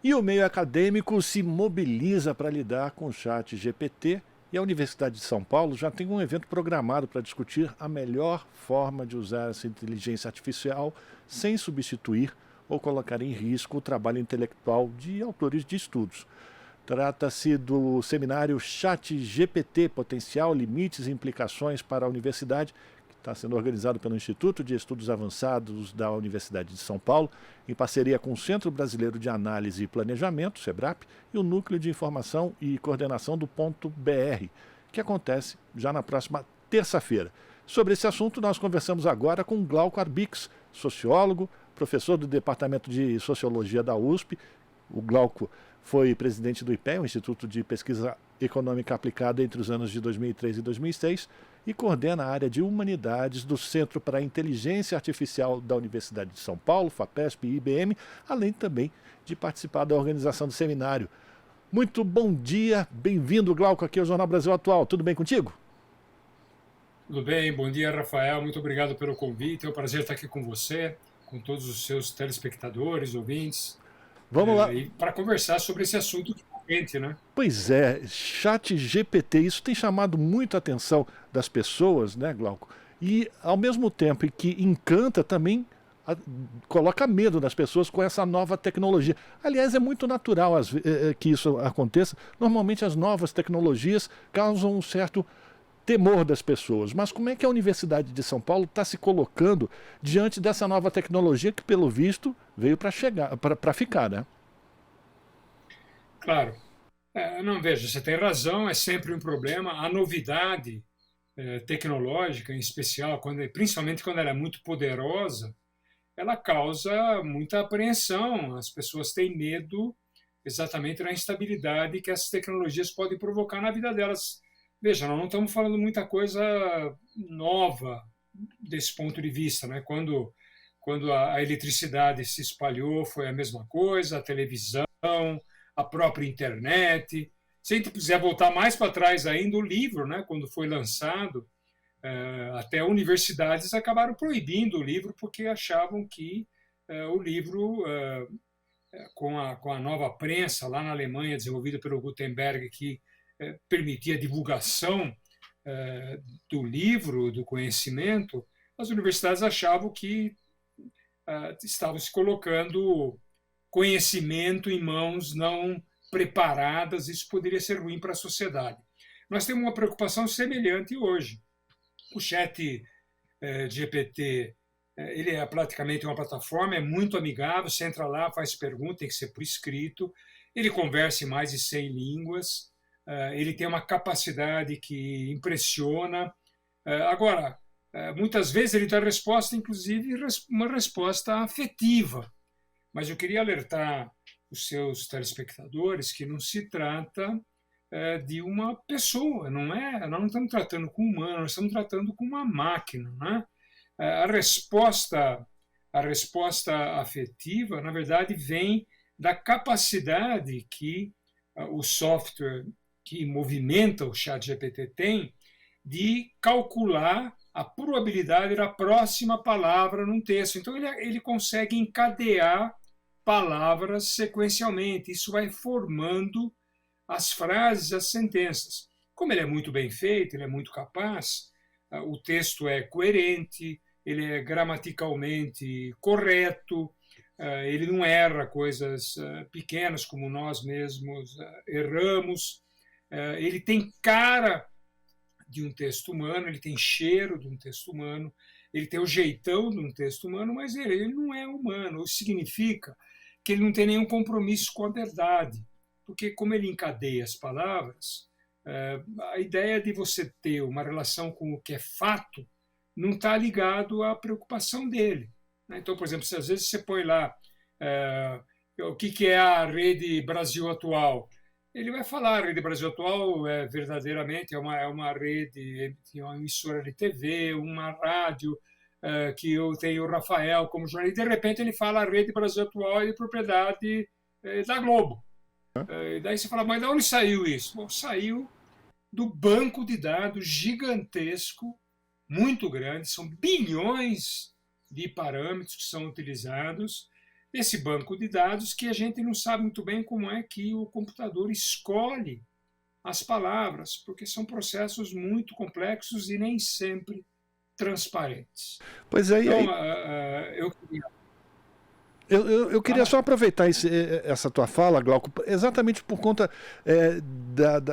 E o meio acadêmico se mobiliza para lidar com o chat GPT e a Universidade de São Paulo já tem um evento programado para discutir a melhor forma de usar essa inteligência artificial sem substituir ou colocar em risco o trabalho intelectual de autores de estudos. Trata-se do seminário Chat GPT Potencial, Limites e Implicações para a Universidade, que está sendo organizado pelo Instituto de Estudos Avançados da Universidade de São Paulo, em parceria com o Centro Brasileiro de Análise e Planejamento, SEBRAP, e o Núcleo de Informação e Coordenação do Ponto BR, que acontece já na próxima terça-feira. Sobre esse assunto, nós conversamos agora com Glauco Arbix, sociólogo, professor do Departamento de Sociologia da USP. O Glauco foi presidente do IPEA, o Instituto de Pesquisa Econômica Aplicada, entre os anos de 2003 e 2006, e coordena a área de Humanidades do Centro para a Inteligência Artificial da Universidade de São Paulo, FAPESP e IBM, além também de participar da organização do seminário. Muito bom dia, bem-vindo, Glauco, aqui ao Jornal Brasil Atual. Tudo bem contigo? Tudo bem, bom dia, Rafael. Muito obrigado pelo convite. É um prazer estar aqui com você, com todos os seus telespectadores, ouvintes, Vamos lá. e para conversar sobre esse assunto quente, né? Pois é, chat GPT, isso tem chamado muito a atenção das pessoas, né, Glauco? E, ao mesmo tempo que encanta, também coloca medo nas pessoas com essa nova tecnologia. Aliás, é muito natural que isso aconteça. Normalmente as novas tecnologias causam um certo temor das pessoas. Mas como é que a Universidade de São Paulo está se colocando diante dessa nova tecnologia que, pelo visto, veio para ficar, né? Claro. Não, veja, você tem razão, é sempre um problema. A novidade tecnológica, em especial, principalmente quando ela é muito poderosa, ela causa muita apreensão. As pessoas têm medo exatamente da instabilidade que essas tecnologias podem provocar na vida delas. Veja, nós não estamos falando muita coisa nova desse ponto de vista, né? Quando a eletricidade se espalhou, foi a mesma coisa, a televisão, a própria internet. Se a gente quiser voltar mais para trás ainda, o livro, né? Quando foi lançado, até universidades acabaram proibindo o livro porque achavam que o livro, com a nova prensa lá na Alemanha, desenvolvida pelo Gutenberg, que permitia a divulgação do livro, do conhecimento, as universidades achavam que estavam se colocando conhecimento em mãos não preparadas, isso poderia ser ruim para a sociedade. Nós temos uma preocupação semelhante hoje. O chat GPT, ele é praticamente uma plataforma, é muito amigável, você entra lá, faz pergunta, tem que ser por escrito, ele conversa em mais de 100 línguas, ele tem uma capacidade que impressiona. Agora, muitas vezes ele dá resposta, inclusive uma resposta afetiva, mas eu queria alertar os seus telespectadores que não se trata de uma pessoa, nós não estamos tratando com um humano, nós estamos tratando com uma máquina, né? A resposta afetiva, na verdade, vem da capacidade que o software que movimenta o ChatGPT tem de calcular a probabilidade da próxima palavra num texto. Então, ele consegue encadear palavras sequencialmente. Isso vai formando as frases, as sentenças. Como ele é muito bem feito, ele é muito capaz, o texto é coerente, ele é gramaticalmente correto, ele não erra coisas pequenas como nós mesmos erramos, ele tem cara de um texto humano, ele tem cheiro de um texto humano, ele tem o jeitão de um texto humano, mas ele não é humano. Isso significa que ele não tem nenhum compromisso com a verdade, porque como ele encadeia as palavras, a ideia de você ter uma relação com o que é fato não está ligado à preocupação dele. Então, por exemplo, se às vezes você põe lá o que é a Rede Brasil Atual, ele vai falar, a Rede Brasil Atual verdadeiramente é uma rede, uma emissora de TV, uma rádio, que eu tenho o Rafael como jornalista, e de repente ele fala a Rede Brasil Atual é de propriedade da Globo. E daí você fala, mas de onde saiu isso? Bom, saiu do banco de dados gigantesco, muito grande, são bilhões de parâmetros que são utilizados, desse banco de dados que a gente não sabe muito bem como é que o computador escolhe as palavras, porque são processos muito complexos e nem sempre transparentes. Pois é, Então, aí, eu queria... eu queria Fala. só aproveitar essa tua fala, Glauco, exatamente por conta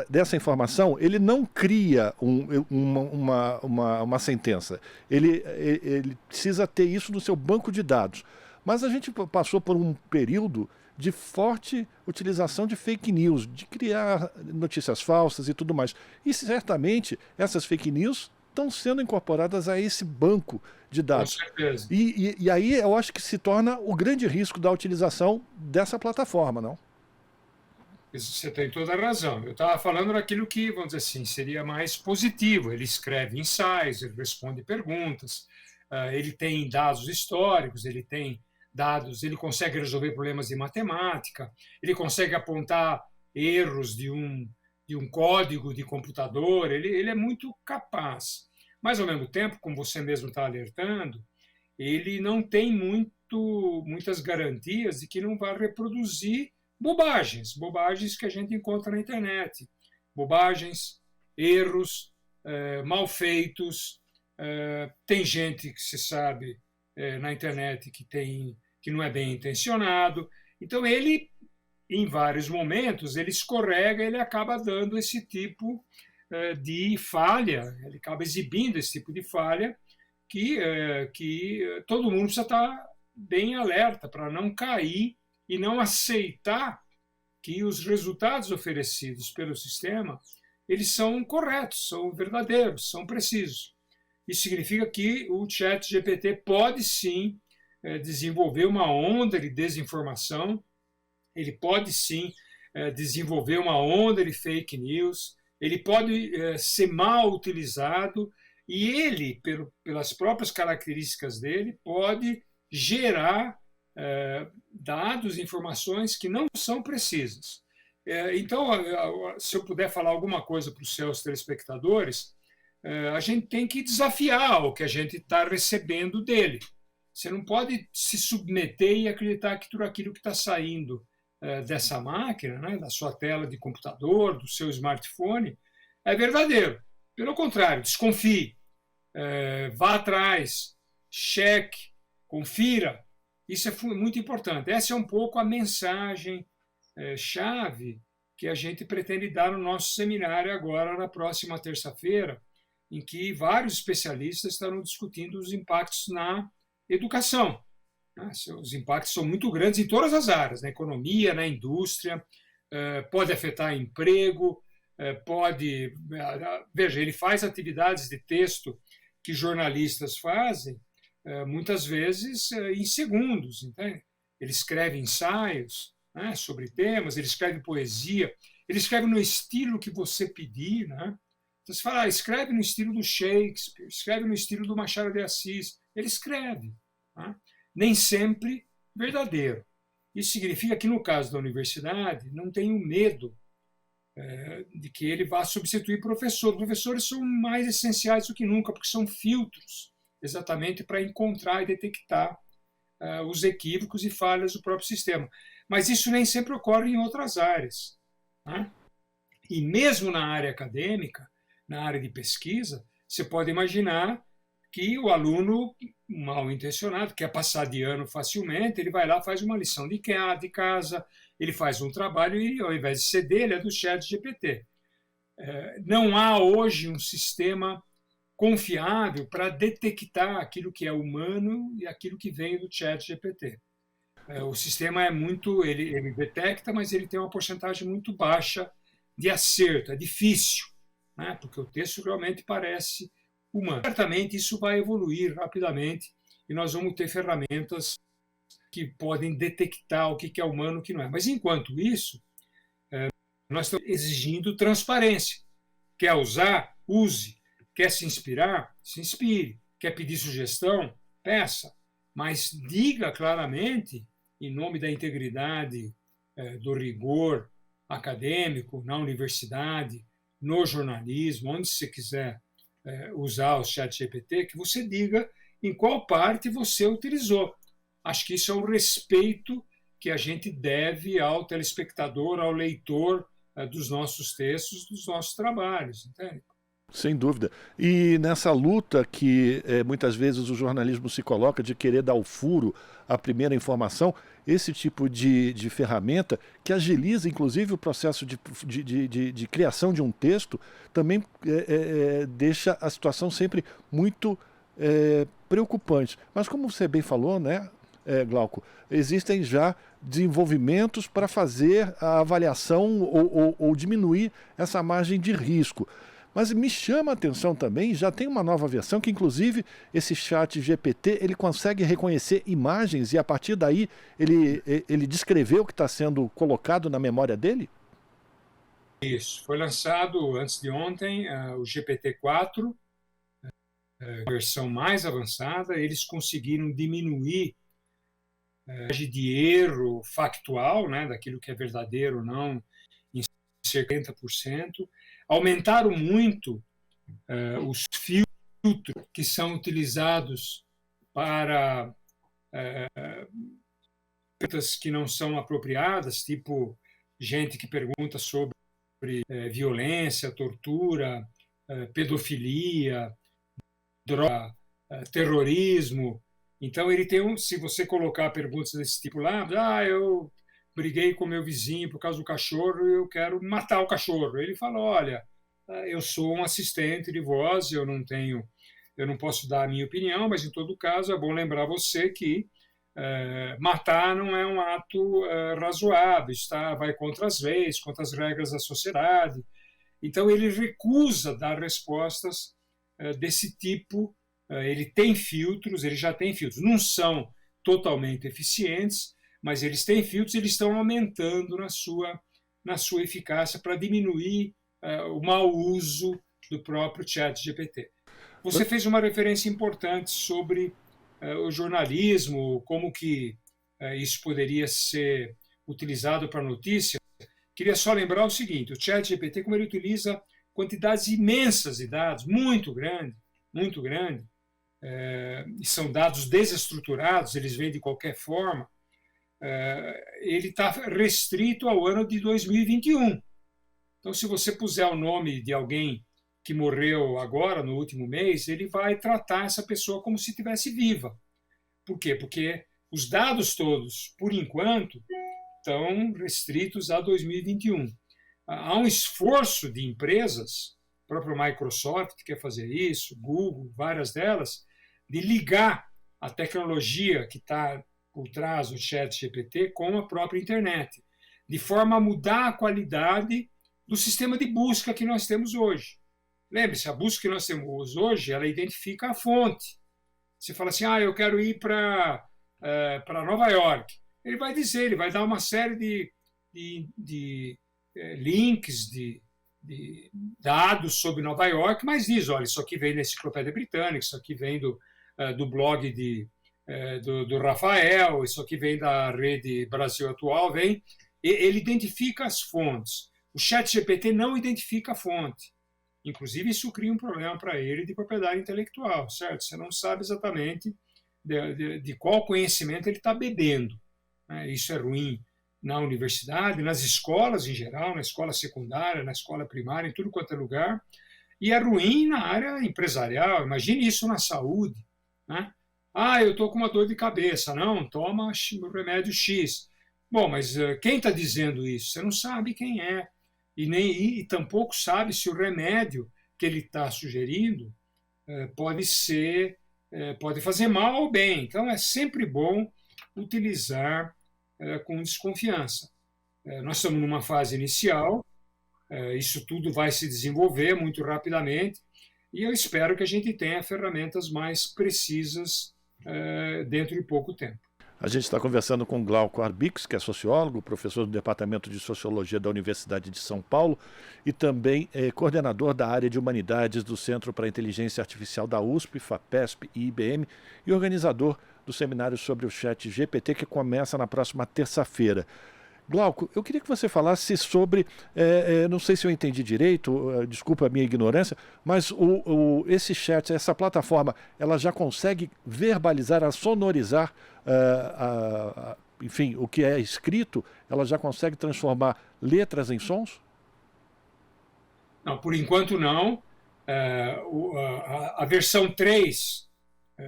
dessa informação. Ele não cria uma sentença. Ele precisa ter isso no seu banco de dados. Mas a gente passou por um período de forte utilização de fake news, de criar notícias falsas e tudo mais. E certamente essas fake news estão sendo incorporadas a esse banco de Com dados. certeza. E aí eu acho que se torna o grande risco da utilização dessa plataforma, não? Você tem toda a razão. Eu estava falando daquilo que, vamos dizer assim, seria mais positivo. Ele escreve ensaios, ele responde perguntas, ele tem dados históricos, ele tem dados, ele consegue resolver problemas de matemática, ele consegue apontar erros de um código de computador, ele é muito capaz. Mas, ao mesmo tempo, como você mesmo está alertando, ele não tem muitas garantias de que não vai reproduzir bobagens que a gente encontra na internet, bobagens, erros, mal feitos. Tem gente que se sabe na internet que não é bem intencionado. Então ele, em vários momentos, ele escorrega, ele acaba dando esse tipo de falha, ele acaba exibindo esse tipo de falha que todo mundo precisa estar bem alerta para não cair e não aceitar que os resultados oferecidos pelo sistema eles são corretos, são verdadeiros, são precisos. Isso significa que o ChatGPT pode sim desenvolver uma onda de desinformação, ele pode sim desenvolver uma onda de fake news, ele pode ser mal utilizado e ele, pelas próprias características dele, pode gerar dados, informações que não são precisas. Então, se eu puder falar alguma coisa para os seus telespectadores, a gente tem que desafiar o que a gente está recebendo dele. Você não pode se submeter e acreditar que tudo aquilo que está saindo dessa máquina, né, da sua tela de computador, do seu smartphone, é verdadeiro. Pelo contrário, desconfie, vá atrás, cheque, confira. Isso é muito importante. Essa é um pouco a mensagem chave que a gente pretende dar no nosso seminário agora, na próxima terça-feira, em que vários especialistas estarão discutindo os impactos na educação. Os impactos são muito grandes em todas as áreas, na economia, na indústria, pode afetar emprego, pode... Veja, ele faz atividades de texto que jornalistas fazem, muitas vezes em segundos. Entende? Ele escreve ensaios sobre temas, ele escreve poesia, ele escreve no estilo que você pedir. Né? Então, você fala, escreve no estilo do Shakespeare, escreve no estilo do Machado de Assis. Ele escreve. Né? Nem sempre verdadeiro. Isso significa que, no caso da universidade, não tenho medo de que ele vá substituir professor. Professores são mais essenciais do que nunca, porque são filtros, exatamente para encontrar e detectar os equívocos e falhas do próprio sistema. Mas isso nem sempre ocorre em outras áreas. Né? E mesmo na área acadêmica, na área de pesquisa, você pode imaginar que o aluno mal intencionado quer passar de ano facilmente, ele vai lá, faz uma lição de casa, ele faz um trabalho e, ao invés de ser dele, é do ChatGPT. Não há hoje um sistema confiável para detectar aquilo que é humano e aquilo que vem do ChatGPT. O sistema é muito, ele detecta, mas ele tem uma porcentagem muito baixa de acerto, é difícil, né? Porque o texto realmente parece humano. Certamente isso vai evoluir rapidamente e nós vamos ter ferramentas que podem detectar o que é humano e o que não é. Mas, enquanto isso, nós estamos exigindo transparência. Quer usar? Use. Quer se inspirar? Se inspire. Quer pedir sugestão? Peça. Mas diga claramente, em nome da integridade, do rigor acadêmico, na universidade, no jornalismo, onde você quiser usar o ChatGPT, que você diga em qual parte você utilizou. acho que isso é um respeito que a gente deve ao telespectador, ao leitor dos nossos textos, dos nossos trabalhos, entende? Sem dúvida. E nessa luta que muitas vezes o jornalismo se coloca de querer dar o furo à primeira informação, esse tipo de ferramenta que agiliza inclusive o processo de criação de um texto, também deixa a situação sempre muito preocupante. Mas como você bem falou, né, Glauco, existem já desenvolvimentos para fazer a avaliação ou diminuir essa margem de risco. Mas me chama a atenção também, já tem uma nova versão que inclusive esse chat GPT, ele consegue reconhecer imagens e a partir daí ele descrever o que está sendo colocado na memória dele? Isso, foi lançado antes de ontem o GPT-4, a versão mais avançada. Eles conseguiram diminuir a margem de erro factual, né, daquilo que é verdadeiro ou não, em 70%. Aumentaram muito os filtros que são utilizados para perguntas que não são apropriadas, tipo gente que pergunta sobre violência, tortura, pedofilia, droga, terrorismo. Então ele tem se você colocar perguntas desse tipo lá, eu briguei com meu vizinho por causa do cachorro e eu quero matar o cachorro. Ele fala, olha, eu sou um assistente de voz, eu não posso dar a minha opinião, mas em todo caso é bom lembrar você que matar não é um ato razoável, vai contra as leis, contra as regras da sociedade. Então ele recusa dar respostas desse tipo. Ele tem filtros, ele já tem filtros, não são totalmente eficientes, mas eles têm filtros, eles estão aumentando na sua eficácia para diminuir o mau uso do próprio ChatGPT. Você fez uma referência importante sobre o jornalismo, como que isso poderia ser utilizado para notícia. Queria só lembrar o seguinte, o ChatGPT, como ele utiliza quantidades imensas de dados, muito grande, e são dados desestruturados, eles vêm de qualquer forma, ele está restrito ao ano de 2021. Então, se você puser o nome de alguém que morreu agora, no último mês, ele vai tratar essa pessoa como se estivesse viva. Por quê? Porque os dados todos, por enquanto, estão restritos a 2021. Há um esforço de empresas, a própria Microsoft quer fazer isso, Google, várias delas, de ligar a tecnologia que está por trás do ChatGPT com a própria internet, de forma a mudar a qualidade do sistema de busca que nós temos hoje. Lembre-se, a busca que nós temos hoje, ela identifica a fonte. Você fala assim, eu quero ir para Nova York. Ele vai dizer, ele vai dar uma série de links, de dados sobre Nova York, mas diz, olha, isso aqui vem da Enciclopédia Britânica, isso aqui vem do blog do Rafael, isso aqui vem da Rede Brasil Atual, ele identifica as fontes. O ChatGPT não identifica a fonte. Inclusive, isso cria um problema para ele de propriedade intelectual, certo? Você não sabe exatamente de qual conhecimento ele está bebendo. Né? Isso é ruim na universidade, nas escolas em geral, na escola secundária, na escola primária, em tudo quanto é lugar. E é ruim na área empresarial. Imagine isso na saúde. Né? Eu estou com uma dor de cabeça. Não, toma o remédio X. Bom, mas quem está dizendo isso? Você não sabe quem é. E tampouco sabe se o remédio que ele está sugerindo pode fazer mal ou bem. Então, é sempre bom utilizar com desconfiança. Nós estamos numa fase inicial, isso tudo vai se desenvolver muito rapidamente, e eu espero que a gente tenha ferramentas mais precisas dentro de pouco tempo. A gente está conversando com Glauco Arbix, que é sociólogo, professor do Departamento de Sociologia da Universidade de São Paulo e também coordenador da área de Humanidades do Centro para a Inteligência Artificial da USP, FAPESP e IBM e organizador do seminário sobre o ChatGPT que começa na próxima terça-feira. Glauco, eu queria que você falasse sobre, não sei se eu entendi direito, desculpa a minha ignorância, mas esse chat, essa plataforma, ela já consegue verbalizar, sonorizar, enfim, o que é escrito, ela já consegue transformar letras em sons? Não, por enquanto não. A versão 3,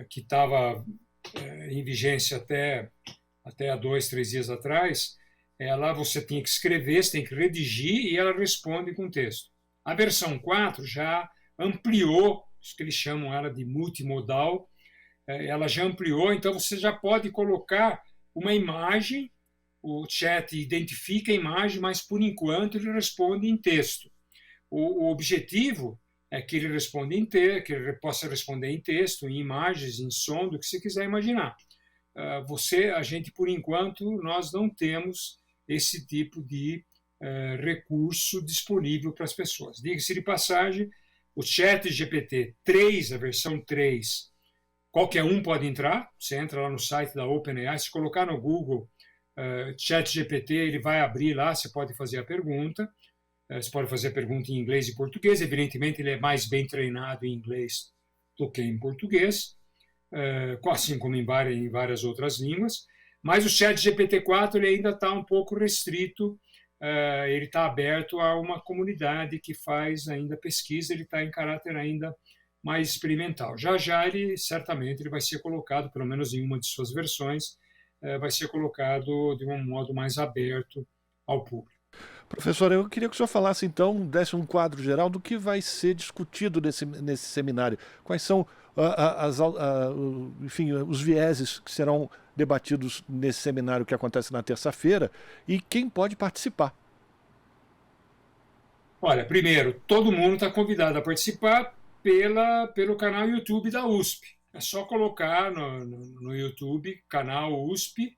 que estava em vigência até há 2, 3 dias atrás, você tem que escrever, você tem que redigir e ela responde com texto. A versão 4 já ampliou, isso que eles chamam ela de multimodal, ela já ampliou, então você já pode colocar uma imagem, o chat identifica a imagem, mas por enquanto ele responde em texto. O objetivo é que ele responda que ele possa responder em texto, em imagens, em som, do que você quiser imaginar. A gente, por enquanto, nós não temos esse tipo de recurso disponível para as pessoas. Diga-se de passagem, o chat GPT 3, a versão 3, qualquer um pode entrar. Você entra lá no site da OpenAI, se colocar no Google chat GPT, ele vai abrir lá, você pode fazer a pergunta. Você pode fazer a pergunta em inglês e português. Evidentemente, ele é mais bem treinado em inglês do que em português, assim como em várias outras línguas. Mas o chat GPT-4 ele ainda está um pouco restrito. Ele está aberto a uma comunidade que faz ainda pesquisa. Ele está em caráter ainda mais experimental. Já ele certamente ele vai ser colocado, pelo menos em uma de suas versões, vai ser colocado de um modo mais aberto ao público. Professor, eu queria que o senhor falasse então, desse um quadro geral do que vai ser discutido nesse seminário. Quais são enfim, os vieses que serão debatidos nesse seminário que acontece na terça-feira e quem pode participar? Olha, primeiro, todo mundo está convidado a participar pelo canal YouTube da USP. É só colocar no YouTube, canal USP,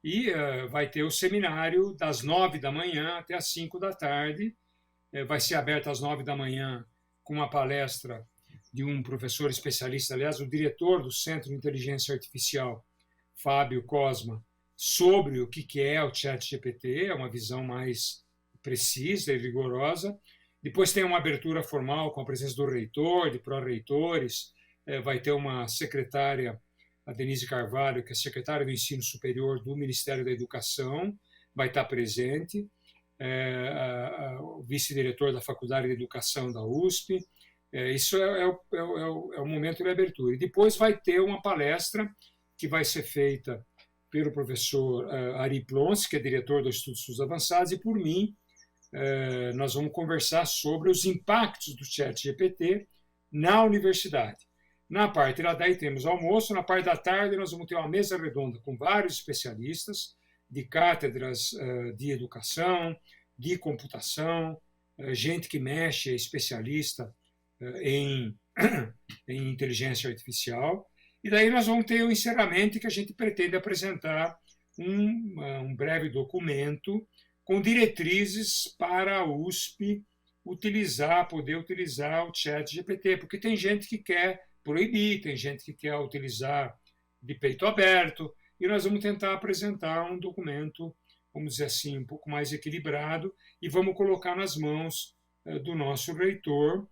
e vai ter o seminário das 9 da manhã até as 5 da tarde. Vai ser aberto às 9 da manhã com uma palestra de um professor especialista, aliás, o diretor do Centro de Inteligência Artificial, Fábio Cosma, sobre o que é o ChatGPT, é uma visão mais precisa e rigorosa. Depois tem uma abertura formal com a presença do reitor, de pró-reitores, vai ter uma secretária, a Denise Carvalho, que é secretária do Ensino Superior do Ministério da Educação, vai estar presente, o vice-diretor da Faculdade de Educação da USP. Isso é o momento de abertura. E depois vai ter uma palestra que vai ser feita pelo professor Ari Plons, que é diretor do Instituto de Estudos Avançados, e por mim. Nós vamos conversar sobre os impactos do ChatGPT na universidade. Na parte da tarde temos almoço, na parte da tarde nós vamos ter uma mesa redonda com vários especialistas de cátedras de educação, de computação, gente que mexe, é especialista em inteligência artificial. E daí nós vamos ter o encerramento que a gente pretende apresentar um breve documento com diretrizes para a USP poder utilizar o ChatGPT, porque tem gente que quer proibir, tem gente que quer utilizar de peito aberto, e nós vamos tentar apresentar um documento, vamos dizer assim, um pouco mais equilibrado, e vamos colocar nas mãos do nosso reitor,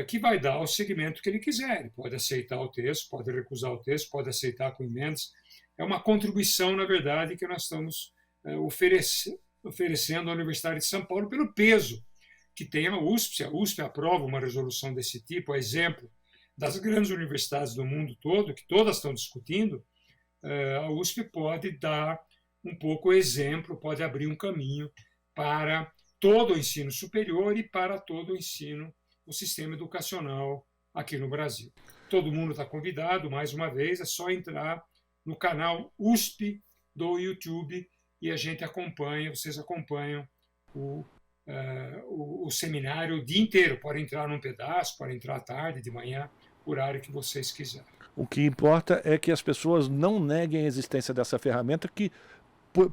que vai dar o segmento que ele quiser. Ele pode aceitar o texto, pode recusar o texto, pode aceitar com emendas. É uma contribuição, na verdade, que nós estamos oferecendo à Universidade de São Paulo pelo peso que tem a USP. Se a USP aprova uma resolução desse tipo, a exemplo das grandes universidades do mundo todo, que todas estão discutindo, a USP pode dar um pouco exemplo, pode abrir um caminho para todo o ensino superior e para todo o sistema educacional aqui no Brasil. Todo mundo está convidado, mais uma vez, é só entrar no canal USP do YouTube e a gente acompanha, vocês acompanham o seminário o dia inteiro. Pode entrar num pedaço, pode entrar à tarde, de manhã, o horário que vocês quiserem. O que importa é que as pessoas não neguem a existência dessa ferramenta que,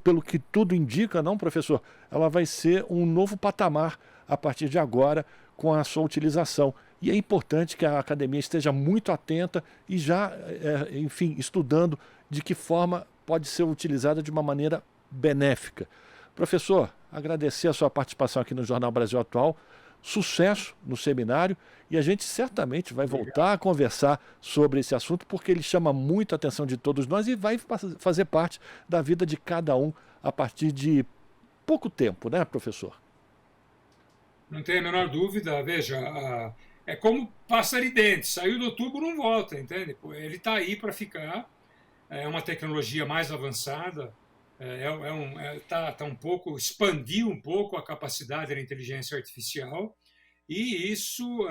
pelo que tudo indica, não, professor, ela vai ser um novo patamar a partir de agora com a sua utilização. E é importante que a academia esteja muito atenta e já, enfim, estudando de que forma pode ser utilizada de uma maneira benéfica. Professor, agradecer a sua participação aqui no Jornal Brasil Atual. Sucesso no seminário e a gente certamente vai voltar a conversar sobre esse assunto porque ele chama muito a atenção de todos nós e vai fazer parte da vida de cada um a partir de pouco tempo, né, professor? Não tem a menor dúvida. Veja, é como pássaro e dente, saiu do tubo, não volta, entende? Ele está aí para ficar, é uma tecnologia mais avançada, expandiu um pouco a capacidade da inteligência artificial e isso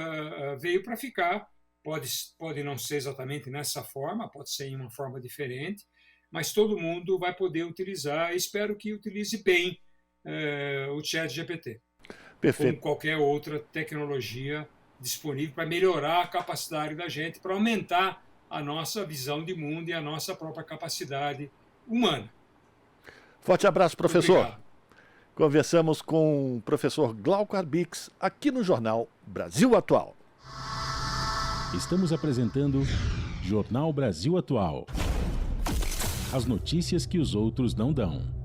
veio para ficar. Pode não ser exatamente nessa forma, pode ser em uma forma diferente, mas todo mundo vai poder utilizar. Espero que utilize bem o ChatGPT, Perfeito. como qualquer outra tecnologia disponível para melhorar a capacidade da gente, para aumentar a nossa visão de mundo e a nossa própria capacidade humana. Forte abraço, professor. Obrigado. Conversamos com o professor Glauco Arbix aqui no Jornal Brasil Atual. Estamos apresentando Jornal Brasil Atual. As notícias que os outros não dão.